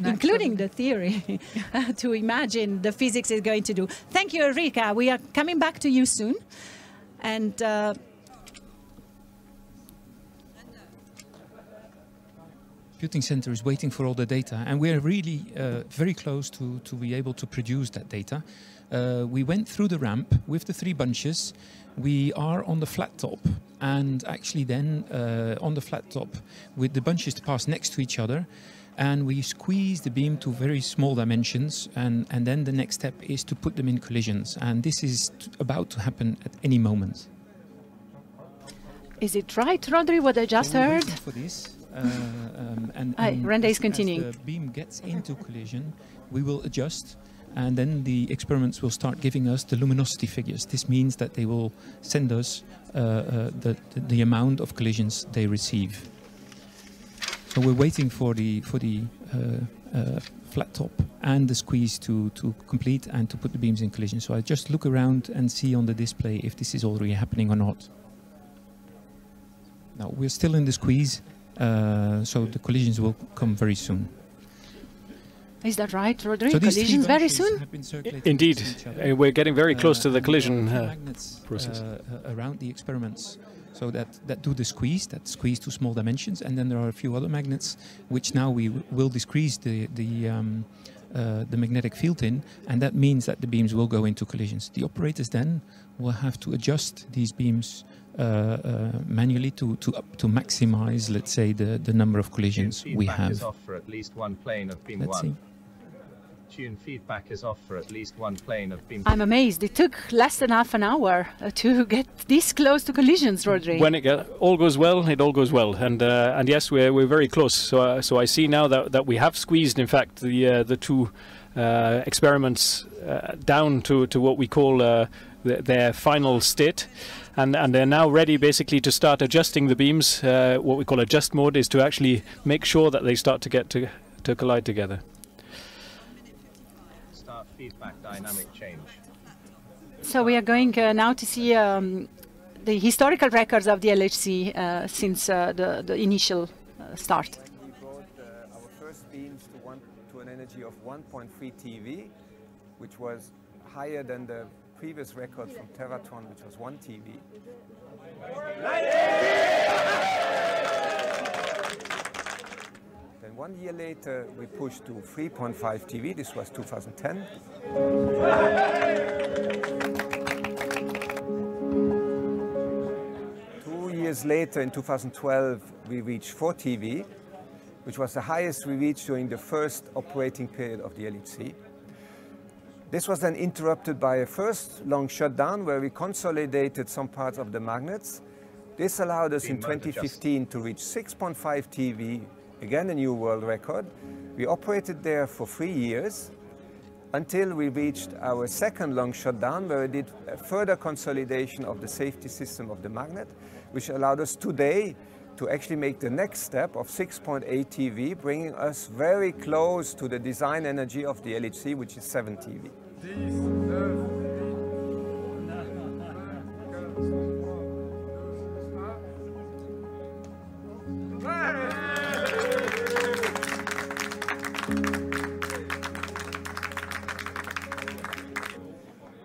including the theory, to imagine the physics is going to do. Thank you, Enrica. We are coming back to you soon. And computing center is waiting for all the data, and we're really very close to be able to produce that data. We went through the ramp with the 3 bunches. We are on the flat top, and actually then on the flat top with the bunches to pass next to each other, and we squeeze the beam to very small dimensions, and then the next step is to put them in collisions, and this is about to happen at any moment. Is it right, Rodri, what I just heard? For this, Renda is continuing. As the beam gets into collision, we will adjust, and then the experiments will start giving us the luminosity figures. This means that they will send us the amount of collisions they receive. So we're waiting for the flat top and the squeeze to complete and to put the beams in collision. So I just look around and see on the display if this is already happening or not. Now we're still in the squeeze, so the collisions will come very soon. Is that right, Rodri? So collisions very soon? Indeed, we're getting very close to the collision process. Around the experiments, so that do the squeeze, that squeeze to small dimensions, and then there are a few other magnets which now we will decrease the magnetic field in, and that means that the beams will go into collisions. The operators then will have to adjust these beams manually to maximize, let's say, the number of collisions we have. Is off for at least one plane of beam Let's see. Tune feedback is off for at least one plane of beam. I'm amazed. It took less than half an hour to get this close to collisions, Rodri. When all goes well, it all goes well, and yes, we're very close. So I see now that we have squeezed, in fact, the 2 experiments down to what we call their final state. And they're now ready basically to start adjusting the beams. What we call adjust mode is to actually make sure that they start to get to collide together. Start feedback dynamic change. So we are going now to see the historical records of the LHC since the initial start. We brought our first beams to an energy of 1.3 TeV, which was higher than the previous record from Teratron, which was 1 TeV. Then 1 year later, we pushed to 3.5 TeV. This was 2010. 2 years later, in 2012, we reached 4 TeV, which was the highest we reached during the first operating period of the LHC. This was then interrupted by a first long shutdown where we consolidated some parts of the magnets. This allowed us in 2015 to reach 6.5 TeV, again a new world record. We operated there for 3 years until we reached our second long shutdown where we did a further consolidation of the safety system of the magnet, which allowed us today to actually make the next step of 6.8 TeV, bringing us very close to the design energy of the LHC, which is 7 TeV.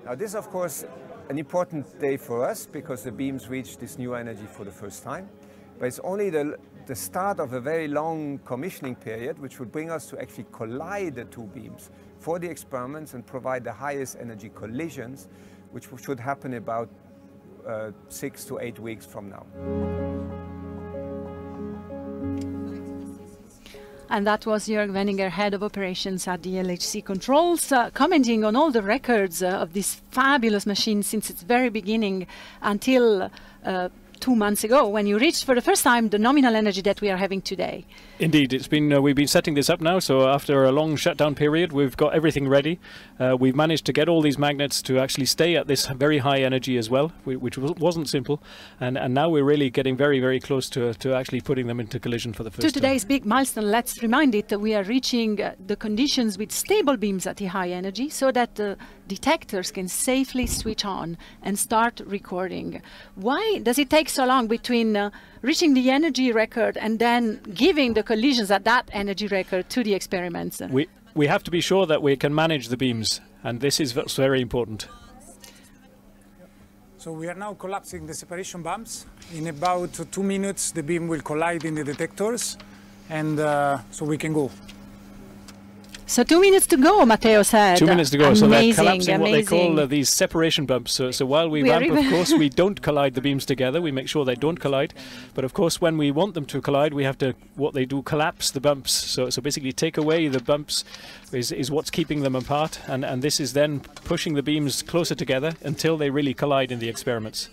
Now this is, of course, an important day for us because the beams reached this new energy for the first time. But it's only the start of a very long commissioning period, which will bring us to actually collide the 2 beams for the experiments and provide the highest energy collisions, which should happen about 6 to 8 weeks from now. And that was Jörg Wenninger, head of operations at the LHC Controls, commenting on all the records of this fabulous machine since its very beginning until 2 months ago, when you reached for the first time the nominal energy that we are having today. Indeed, it's been we've been setting this up now, so after a long shutdown period we've got everything ready. We've managed to get all these magnets to actually stay at this very high energy as well, which wasn't simple, and now we're really getting very, very close to actually putting them into collision for the first time. To today's big milestone, let's remind it that we are reaching the conditions with stable beams at the high energy, so that detectors can safely switch on and start recording. Why does it take so long between reaching the energy record and then giving the collisions at that energy record to the experiments? We have to be sure that we can manage the beams, and this is what's very important. So we are now collapsing the separation bumps. In about 2 minutes, the beam will collide in the detectors, and so we can go. So 2 minutes to go, Matteo said. 2 minutes to go. Amazing, So they're collapsing amazing. what they call these separation bumps. So while we ramp, of course, we don't collide the beams together. We make sure they don't collide. But of course, when we want them to collide, we have to, what they do, collapse the bumps. So basically take away the bumps is what's keeping them apart. And this is then pushing the beams closer together until they really collide in the experiments.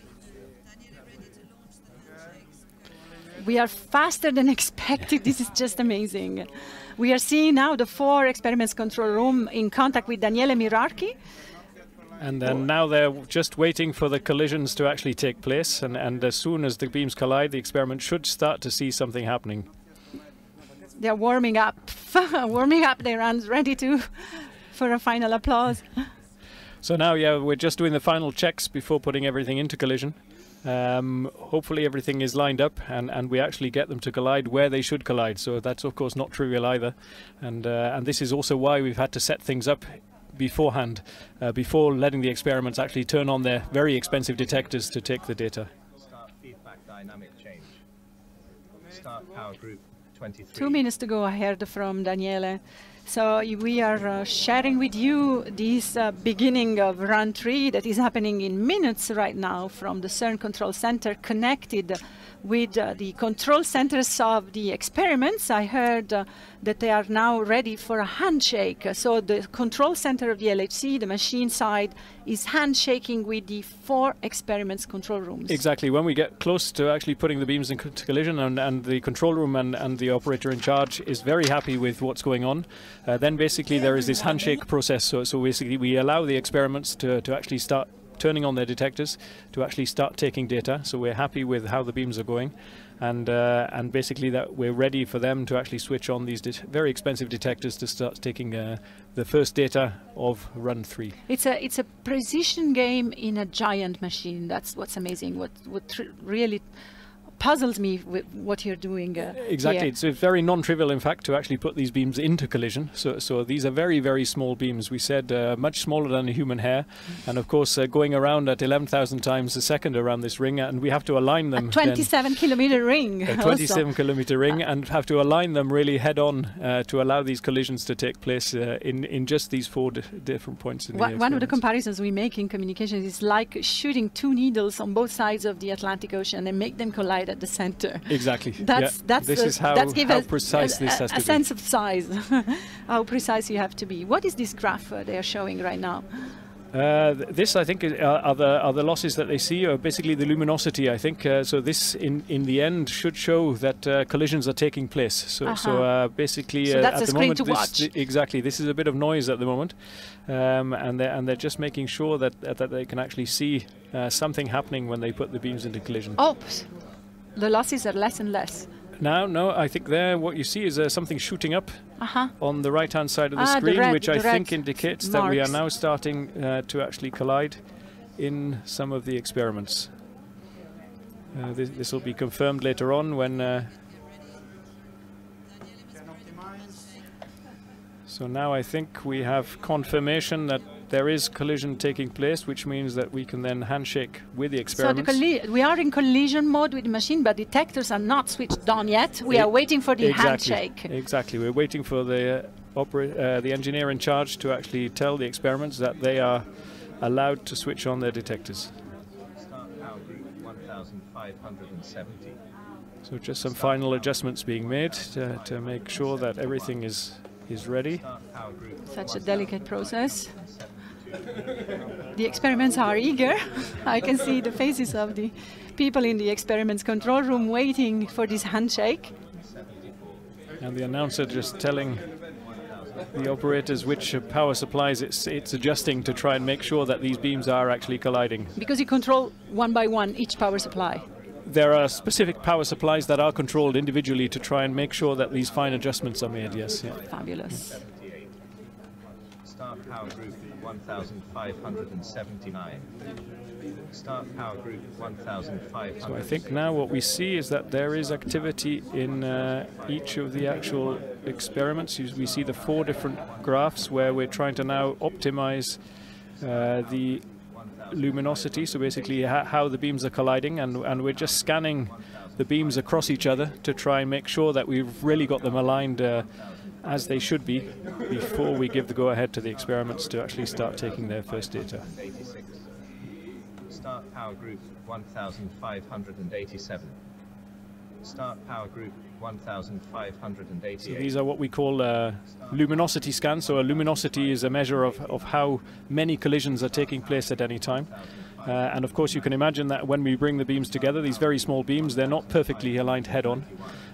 We are faster than expected. This is just amazing. We are seeing now the 4 experiments control room in contact with Daniele Mirarchi. And then now they're just waiting for the collisions to actually take place. And as soon as the beams collide, the experiment should start to see something happening. They're warming up, warming up their hands, ready for a final applause. So now, yeah, we're just doing the final checks before putting everything into collision. Hopefully everything is lined up and we actually get them to collide where they should collide. So that's of course not trivial either. And this is also why we've had to set things up beforehand, before letting the experiments actually turn on their very expensive detectors to take the data. Start feedback dynamic change. Start power group 23. 2 minutes to go, I heard from Daniele. So we are sharing with you this beginning of run 3 that is happening in minutes right now from the CERN control center, connected with the control centers of the experiments. I heard that they are now ready for a handshake. So the control center of the LHC, the machine side, is handshaking with the 4 experiments control rooms. Exactly. When we get close to actually putting the beams into collision and the control room and the operator in charge is very happy with what's going on, then basically there is this handshake process. So basically we allow the experiments to actually start turning on their detectors to actually start taking data. So we're happy with how the beams are going, and basically that we're ready for them to actually switch on these very expensive detectors to start taking the first data of run 3. It's a precision game in a giant machine. That's what's amazing. What really puzzles me with what you're doing. Exactly, here. it's very non-trivial in fact to actually put these beams into collision. So these are very, very small beams. We said much smaller than a human hair, and of course going around at 11,000 times a second around this ring, and we have to align them. A 27-kilometer ring. A 27-kilometer ring, and have to align them really head-on to allow these collisions to take place in just these 4 different points in the One of the comparisons we make in communication is like shooting 2 needles on both sides of the Atlantic Ocean and make them collide at the center. Exactly. That's this is how precise this has to be. A sense of size, how precise you have to be. What is this graph they are showing right now? This, I think, are the losses that they see, or basically the luminosity, I think. So this, in the end, should show that collisions are taking place. So basically, so that's at the screen moment, to watch. Exactly, this is a bit of noise at the moment, and they're just making sure that they can actually see something happening when they put the beams into collision. Oops. The losses are less and less. No, I think there what you see is something shooting up on the right-hand side of the screen, which I think indicates that we are now starting to actually collide in some of the experiments. This will be confirmed later on when... So now I think we have confirmation that there is collision taking place, which means that we can then handshake with the experiments. So we are in collision mode with the machine, but detectors are not switched on yet. We are waiting for the handshake. Exactly. We're waiting for the engineer in charge to actually tell the experiments that they are allowed to switch on their detectors. Start power group 1570. So just some final adjustments being made to make sure that everything is ready. Such a delicate process. The experiments are eager. I can see the faces of the people in the experiments control room waiting for this handshake. And the announcer just telling the operators which power supplies it's adjusting to try and make sure that these beams are actually colliding. Because you control one by one each power supply. There are specific power supplies that are controlled individually to try and make sure that these fine adjustments are made, yes. Yeah. Fabulous. Start power group 1579. Start power group 1500. So I think now what we see is that there is activity in each of the actual experiments. We see the 4 different graphs where we're trying to now optimize the luminosity, so basically how the beams are colliding, and we're just scanning the beams across each other to try and make sure that we've really got them aligned as they should be before we give the go-ahead to the experiments to actually start taking their first data. Start power group 1587. Start power group 1588. So these are what we call luminosity scans. So a luminosity is a measure of how many collisions are taking place at any time. And of course you can imagine that when we bring the beams together, these very small beams, they're not perfectly aligned head-on.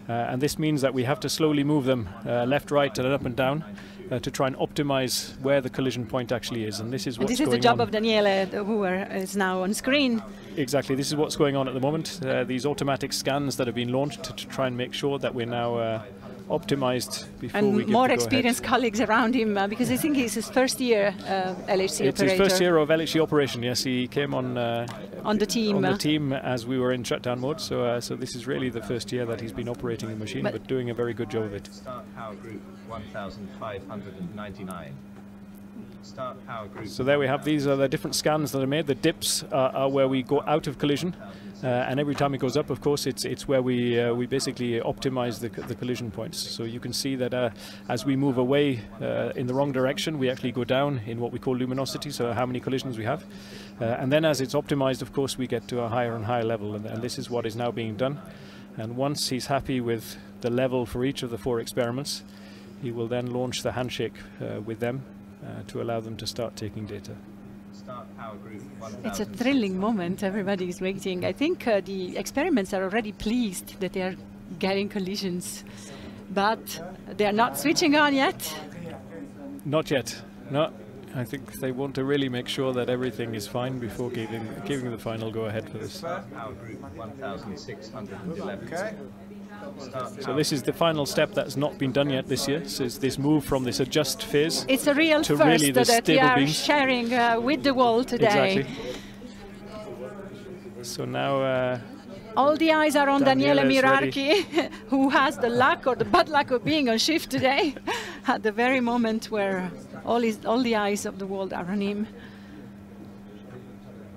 And this means that we have to slowly move them left, right, and up and down to try and optimize where the collision point actually is. And this is what's going on. This is the job of Daniele, who is now on screen. Exactly, this is what's going on at the moment. These automatic scans that have been launched to try and make sure that we're now optimized before we give more the experienced colleagues around him, because I think it's his first year LHC it's operator. His first year of LHC operation, yes. He came on the team as we were in shutdown mode, so this is really the first year that he's been operating the machine, but doing a very good job of it. Start power group 1599. Start power group. So there we have, these are the different scans that are made. The dips are where we go out of collision, and every time it goes up, of course, it's where we basically optimize the collision points. So you can see that as we move away in the wrong direction, we actually go down in what we call luminosity, so how many collisions we have. And then as it's optimized, of course, we get to a higher and higher level, and this is what is now being done. And once he's happy with the level for each of the 4 experiments, he will then launch the handshake with them to allow them to start taking data. It's a thrilling moment. Everybody is waiting. I think the experiments are already pleased that they are getting collisions, but they are not switching on yet. Not yet. No. I think they want to really make sure that everything is fine before giving the final go-ahead for this. Power group 1611. Okay. So this is the final step that's not been done yet this year. So it's this move from this adjust phase. It's a real to first really that we are beams. sharing with the world today. Exactly. So now all the eyes are on Daniele Mirarchi, ready. who has the luck or the bad luck of being on shift today, at the very moment where all the eyes of the world are on him.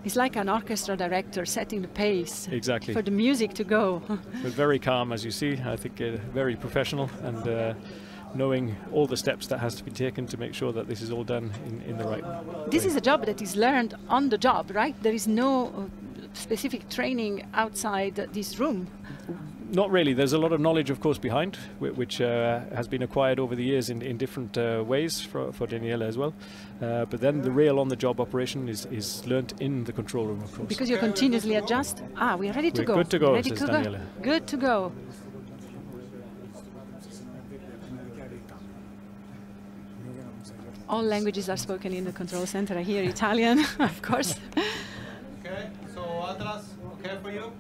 He's like an orchestra director setting the pace for the music to go. But very calm, as you see. I think very professional, and knowing all the steps that has to be taken to make sure that this is all done in the right way. This is a job that is learned on the job, right? There is no specific training outside this room. Not really. There's a lot of knowledge, of course, behind, which has been acquired over the years in different ways for Daniele as well. But then the real on-the-job operation is learnt in the control room, of course. Because you continuously adjust. We are ready to go. Good to go, says Daniele. Good to go. All languages are spoken in the control center. I hear Italian, of course. Okay, so Atlas, okay for you?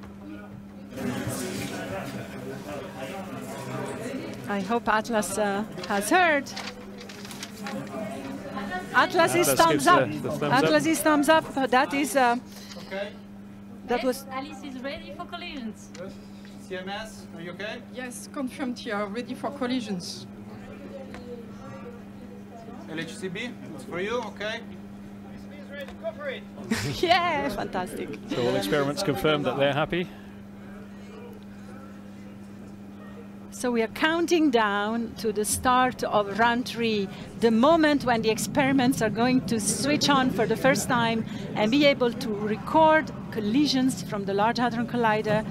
I hope Atlas has heard. Atlas is thumbs up. Atlas is thumbs up. That is. Okay. That was. Alice is ready for collisions. Good. CMS, are you okay? Yes, confirmed here, ready for collisions. LHCb, it's for you, okay? Ready, go for it. Yeah, fantastic. So all experiments confirmed that they're happy. So we are counting down to the start of run 3, the moment when the experiments are going to switch on for the first time and be able to record collisions from the Large Hadron Collider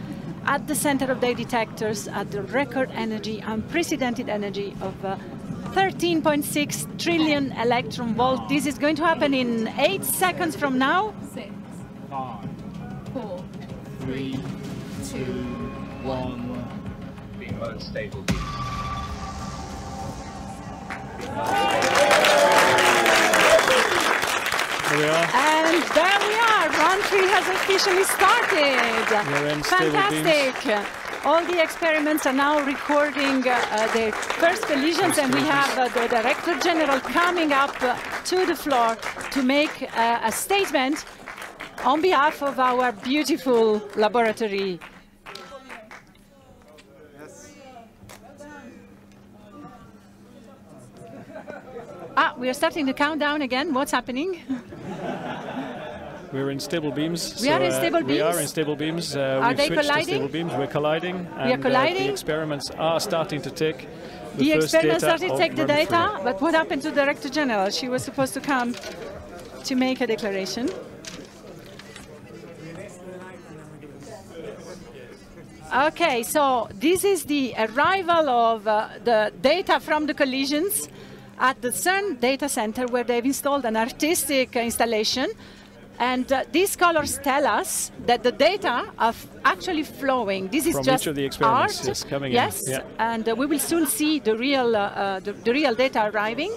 at the center of their detectors at the record energy, unprecedented energy of 13.6 trillion electron volt. This is going to happen in 8 seconds from now. 6, 5, 4, 3, 2, 1. Beam mode stable. There we are. And there we are. Run 3 has officially started. We're in Fantastic. All the experiments are now recording their first collisions, and we have the Director General coming up to the floor to make a statement on behalf of our beautiful laboratory. We are starting the countdown again. What's happening? We're in stable beams. We are in stable beams? We are in stable beams. Are We've they switched colliding? to stable beams. We're colliding. We are colliding? The experiments are starting to take The first experiments data started to of take the run data, 3. but what happened to the Director General? She was supposed to come to make a declaration. Okay, so this is the arrival of the data from the collisions at the CERN data center, where they've installed an artistic installation. And these colors tell us that the data are actually flowing. This is from just each of the experiments, art. yes, coming yes, in. Yeah. And we will soon see the real data arriving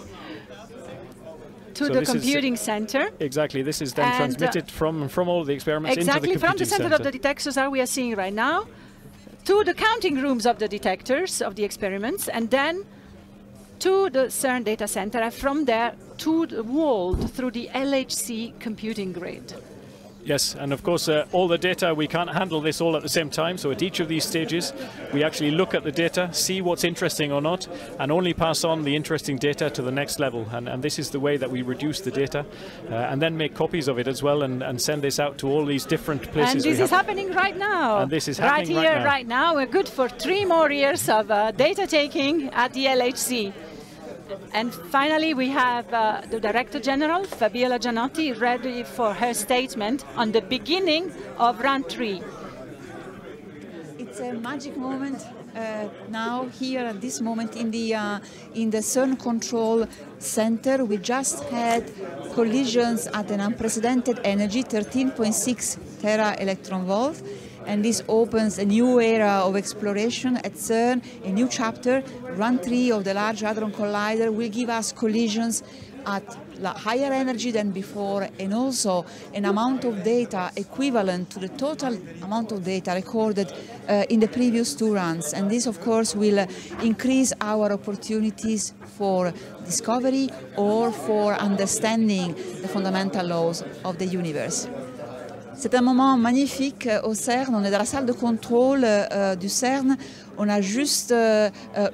to So the this is computing center. Exactly. This is then And, transmitted from all the experiments Exactly, into the from the computing center of the detectors that we are seeing right now to the counting rooms of the detectors of the experiments, and then to the CERN data center, and from there to the world through the LHC computing grid. Yes, and of course all the data, we can't handle this all at the same time, so at each of these stages we actually look at the data, see what's interesting or not, and only pass on the interesting data to the next level. And this is the way that we reduce the data and then make copies of it as well, and send this out to all these different places. And this is happening right now. And this is happening right here, right now. We're good for 3 more years of data taking at the LHC. And finally, we have the Director General, Fabiola Gianotti, ready for her statement on the beginning of Run 3. It's a magic moment now, here at this moment in the CERN Control Center. We just had collisions at an unprecedented energy, 13.6 tera electron volt. And this opens a new era of exploration at CERN, a new chapter. Run 3 of the Large Hadron Collider will give us collisions at higher energy than before, and also an amount of data equivalent to the total amount of data recorded in the previous 2 runs. And this, of course, will increase our opportunities for discovery or for understanding the fundamental laws of the universe. C'est un moment magnifique au CERN. On est dans la salle de contrôle du CERN. On a juste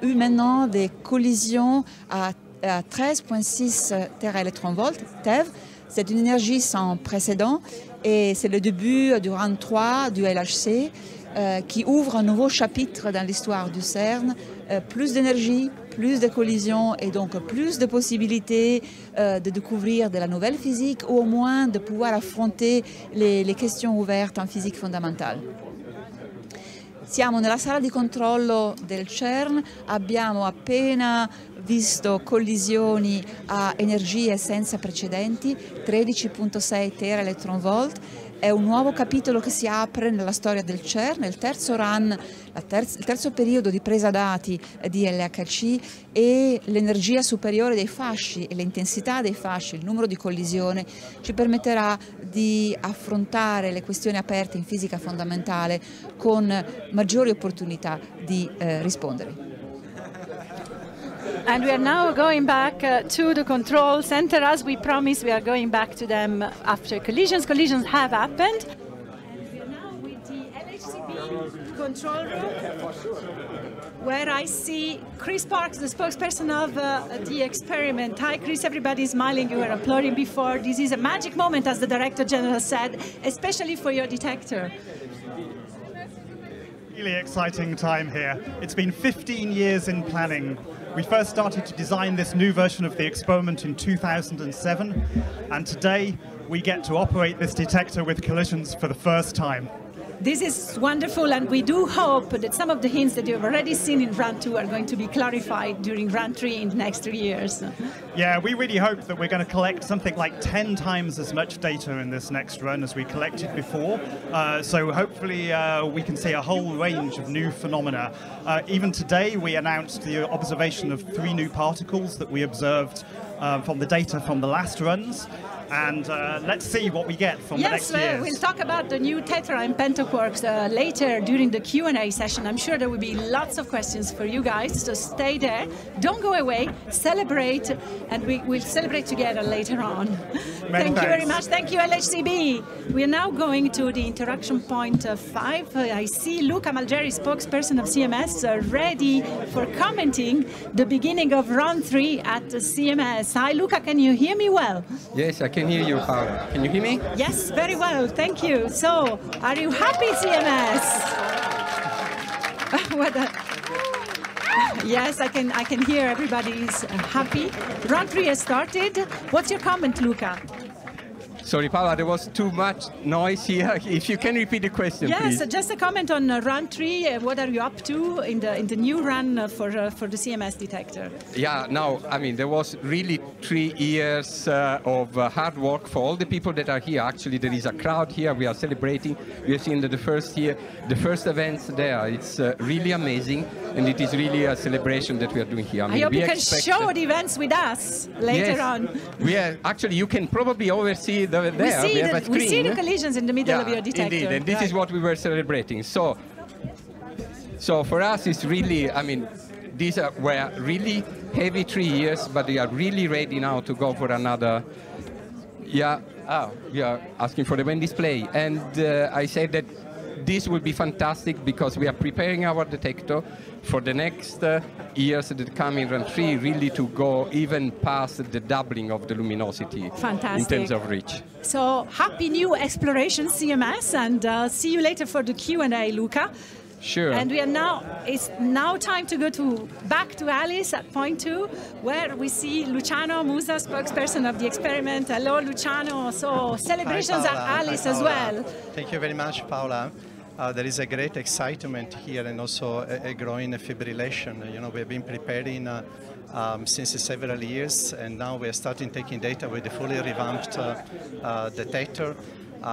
eu maintenant des collisions à 13,6 téraélectronvolts, TeV. C'est une énergie sans précédent et c'est le début du Run 3 du LHC qui ouvre un nouveau chapitre dans l'histoire du CERN. Plus d'énergie, plus de collisions et donc plus de possibilités de découvrir de la nouvelle physique, ou au moins de pouvoir affronter les questions ouvertes en physique fondamentale. Siamo nella sala di controllo del CERN, abbiamo appena visto collisioni a energie senza precedenti, 13,6 teraelectronvolt. È un nuovo capitolo che si apre nella storia del CERN, il terzo run, il terzo periodo di presa dati di LHC, e l'energia superiore dei fasci e l'intensità dei fasci, il numero di collisione, ci permetterà di affrontare le questioni aperte in fisica fondamentale con maggiori opportunità di rispondere. And we are now going back to the control center. As we promised, we are going back to them after collisions. Collisions have happened. And we are now with the LHCb control room, where I see Chris Parks, the spokesperson of the experiment. Hi, Chris. Everybody's smiling. You were applauding before. This is a magic moment, as the Director General said, especially for your detector. Really exciting time here. It's been 15 years in planning. We first started to design this new version of the experiment in 2007, and today we get to operate this detector with collisions for the first time. This is wonderful, and we do hope that some of the hints that you've already seen in Run 2 are going to be clarified during Run 3 in the next 3 years. Yeah, we really hope that we're going to collect something like 10 times as much data in this next run as we collected before. So hopefully we can see a whole range of new phenomena. Even today we announced the observation of 3 new particles that we observed from the data from the last runs. and let's see what we get from the next years. Yes, we'll talk about the new tetra and pentaquarks later during the Q&A session. I'm sure there will be lots of questions for you guys, so stay there. Don't go away, celebrate, and we'll celebrate together later on. Thank you very much. Thank you, LHCb. We are now going to the interaction point 5. I see Luca Misi, spokesperson of CMS, ready for commenting the beginning of round 3 at CMS. Hi, Luca, can you hear me well? Yes, I can hear you, Paola. Can you hear me? Yes, very well, thank you. So, are you happy, CMS? Yes, I can hear everybody's happy. Round 3 has started. What's your comment, Luca? Sorry, Paola, there was too much noise here. If you can repeat the question, please. Yes, just a comment on round 3. What are you up to in the new run for the CMS detector? Yeah, no, I mean, there was really 3 years of hard work for all the people that are here. Actually, there is a crowd here. We are celebrating. We have seen the first year, the first events there. It's really amazing, and it is really a celebration that we are doing here. I hope you can show the events with us later on. We are, actually, you can probably oversee we see the collisions in the middle of your detector. Indeed, and this is what we were celebrating. So for us, it's really, I mean, these were really heavy 3 years, but we are really ready now to go for another. Yeah, we are asking for the main display, and I said that this will be fantastic because we are preparing our detector for the next years that come in round 3, really to go even past the doubling of the luminosity. Fantastic. In terms of reach. So happy new exploration, CMS, and see you later for the Q&A, Luca. Sure. And it's now time to go back to Alice at point 2, where we see Luciano Misi, spokesperson of the experiment. Hello, Luciano. So celebrations at Alice as well. Thank you very much, Paola. There is a great excitement here and also a growing fibrillation. You know, we have been preparing since several years, and now we are starting taking data with the fully revamped detector,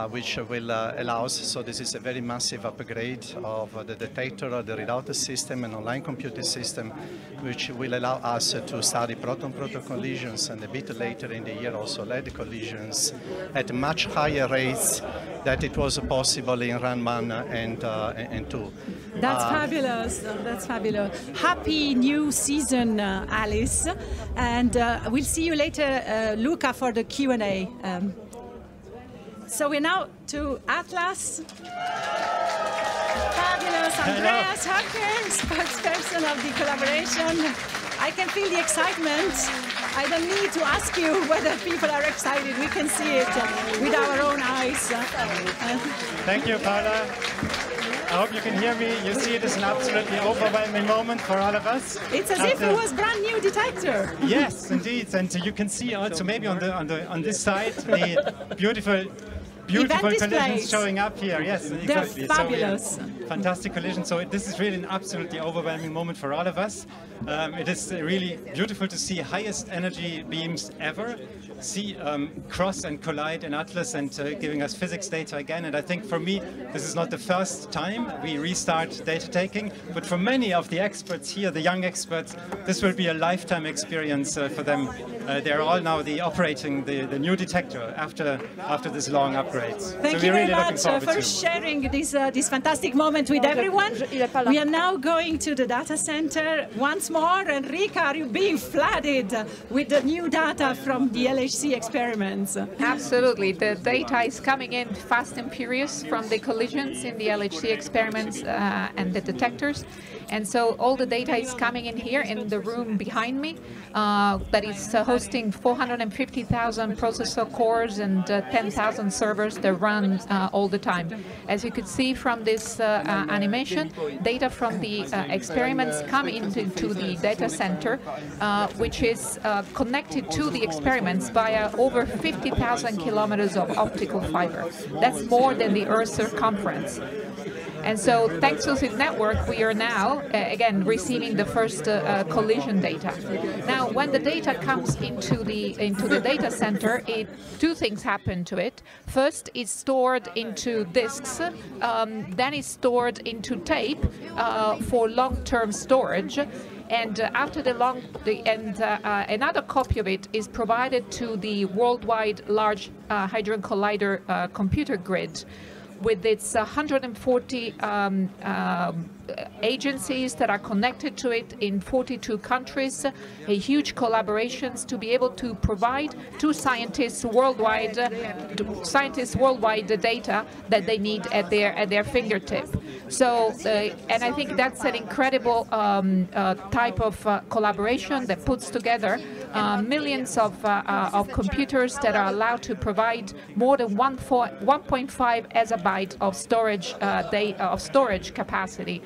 which will allow us, so this is a very massive upgrade of the detector, the readout system and online computing system, which will allow us to study proton-proton collisions and a bit later in the year also lead collisions at much higher rates than it was possible in run 1 and 2. That's fabulous. That's fabulous. Happy new season, Alice. And we'll see you later, Luca, for the Q&A. So we're now to Atlas. Fabulous. Andreas Hacker, spokesperson of the collaboration. I can feel the excitement. I don't need to ask you whether people are excited. We can see it with our own eyes. Thank you, Paola. I hope you can hear me. You see it is an absolutely overwhelming moment for all of us. It's as if it was brand new detector. Yes, indeed. And you can see also maybe on this side the beautiful collisions showing up here. Yes, exactly. They're fabulous. So fantastic collision. So this is really an absolutely overwhelming moment for all of us. It is really beautiful to see highest energy beams ever, see cross and collide in Atlas and giving us physics data again. And I think for me, this is not the first time we restart data taking, but for many of the experts here, the young experts, this will be a lifetime experience for them. They're all now operating the new detector after this long upgrade. Thank you very much for sharing this fantastic moment with everyone. We are now going to the data center once more. Enrica, are you being flooded with the new data from the LHC experiments? Absolutely. The data is coming in fast and furious from the collisions in the LHC experiments and the detectors. And so all the data is coming in here in the room behind me that is hosting 450,000 processor cores and 10,000 servers that run all the time. As you could see from this animation, data from the experiments come into the data center, which is connected to the experiments via over 50,000 kilometers of optical fiber. That's more than the Earth's circumference. And so thanks to this network, we are now, again, receiving the first collision data. Now, when the data comes into the data center, two things happen to it. First, it's stored into disks, then it's stored into tape for long-term storage. And another copy of it is provided to the worldwide Large Hadron Collider computer grid, with its 140 agencies that are connected to it in 42 countries, a huge collaborations to be able to provide to scientists worldwide the data that they need at their fingertip. So, and I think that's an incredible type of collaboration that puts together millions of computers that are allowed to provide more than 1.5 exabyte of storage capacity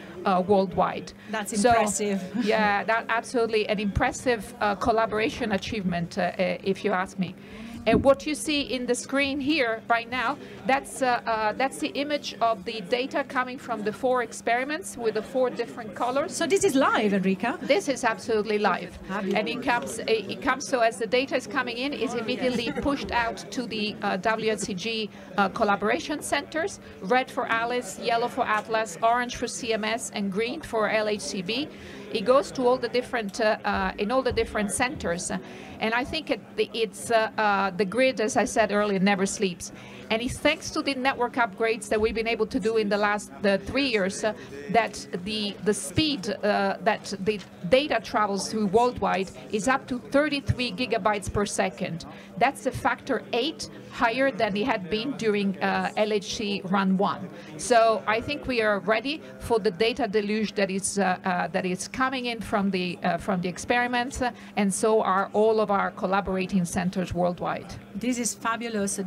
worldwide. That's impressive. So, yeah, that's absolutely an impressive collaboration achievement, if you ask me. And what you see in the screen here right now, that's the image of the data coming from the 4 experiments with the 4 different colors. So this is live, Enrica? This is absolutely live. And it comes so as the data is coming in, it's immediately pushed out to the WSCG collaboration centers, red for Alice, yellow for Atlas, orange for CMS, and green for LHCb. It goes to all the different in all the different centers, and I think the grid, as I said earlier, never sleeps. And it's thanks to the network upgrades that we've been able to do in the last 3 years that the speed that the data travels through worldwide is up to 33 gigabytes per second. That's a factor 8 higher than it had been during LHC Run 1. So I think we are ready for the data deluge that is coming in from the experiments, and so are all of our collaborating centers worldwide. This is fabulous.